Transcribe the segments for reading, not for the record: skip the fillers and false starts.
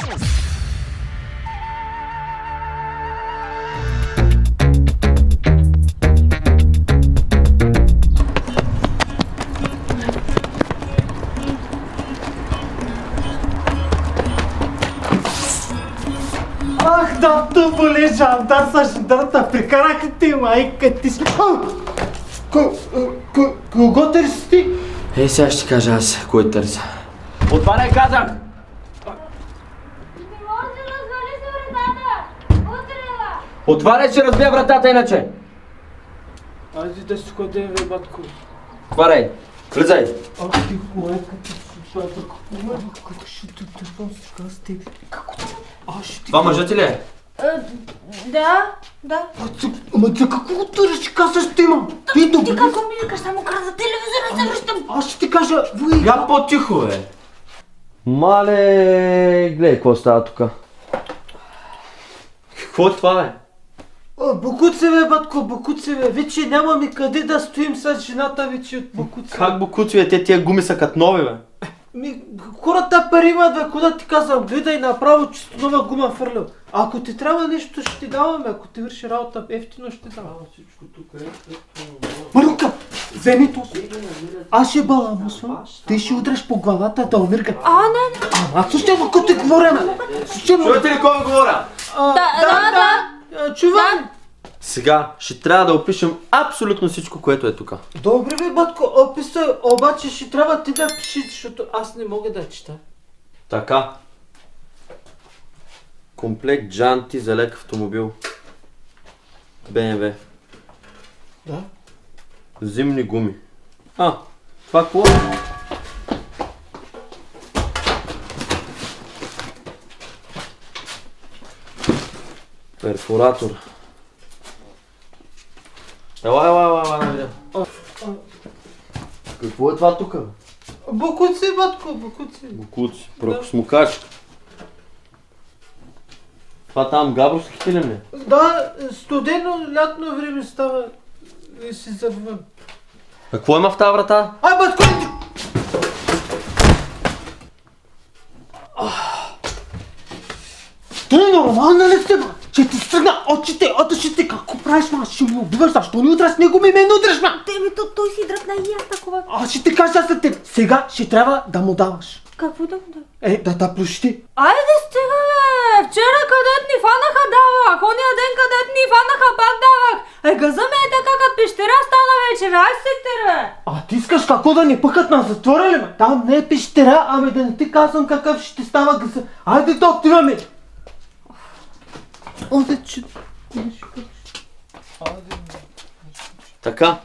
Ах, да, то боле, жандар са жандарата, прекараха ти, майка ти си. Кого търси ти? Ей, сега ще ти кажа аз, кой търся. Отваряй, казах! Не може да развали се вратата! Утрева! Отваряй, ще разбия вратата иначе! Айде да си ходим, бе, батко. Отваряй! Влизай! Ах, ти, майка ти си, батко. Майка ти ще тъпам сега с теб. Това мъжът ти ли е? Да. Ама ти какво търси, казваш ти, ма? Ти какво ми викаш? Само каза телевизора и се връщам. Аз ще ти кажа, вой. Я по-тихо, бе! Мале, гледай какво става тука. Какво е това, бе? Бокуци, бе, батко, бокуци, бе. Вече нямаме къде да стоим с жената вече от бокуци. Как бокуци, бе? Те тия гуми са като нови, бе. Хората пари имат, бе, кога ти казвам, гледай направо, чисто нова гума фърлям. Ако ти трябва нещо, ще ти даваме, ако ти върши работа ефтино, ще ти давам. Всичко тук е. Марунка, вземи то. Аз ще баламусвам, ти ще удреш по главата да умирка. Не. Ама слушай, ако ти говоря, ме. Чувате ли кой говоря? Да. Чувам. Сега ще трябва да опишем абсолютно всичко, което е тука. Добре, бе, батко, описай, обаче ще трябва ти да пишеш, защото аз не мога да чета. Така. Комплект джанти за лек автомобил. BMW. Да? Зимни гуми. Това какво? Перфоратор. Ела, да видя. Какво е това тук? Бокуци, батко, бокуци. Бокуци, прахосмукачка. Това там габровските ли ми? Да, студено лятно време става и си забивам. Какво има в тази врата? Батко! Ти нормална ли сте, ма? Ще ти стръгна очите от ушите, какво правиш, ма? Ще ми убиваш, защо ни удраш с него ми ме удраш, ма? Той си дръпна и аз такова. Аз ще ти кажа за теб. Сега ще трябва да му даваш. Какво да му да? Да плющи. Айде стига, бе! Вчера където ни фанаха давах, ония ден където ни фанаха пак давах. Газа ме е така като пещера стана вече, бе, ай се бе! Ти искаш какво да ни пъкат на затвора ли, ме? Там не е пещера, ами да не ти казвам какъв ще става газа. Айде да отиваме. Че... Така.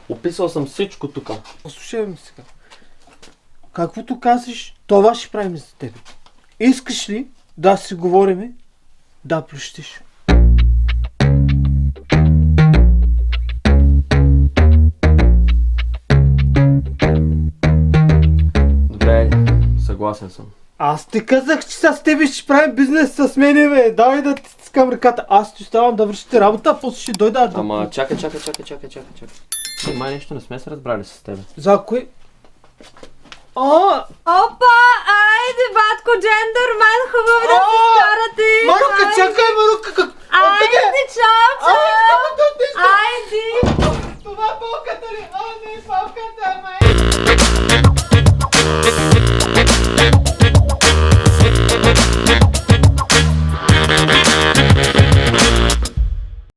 Описал съм всичко тук. Послушай ме сега. Каквото казваш, това ще правим за теб. Искаш ли да си говориме? Да плющиш. Добре, съгласен съм. Аз ти казах, че с тебе ще правим бизнес с мене, бе. Давай да ти стискам ръката. Аз ти оставам да вършите работа, после ще дойда. Ама чакай. Май нещо не сме се разбрали с тебе. За кое? Опа! Айде, батко, джендърмен, хубав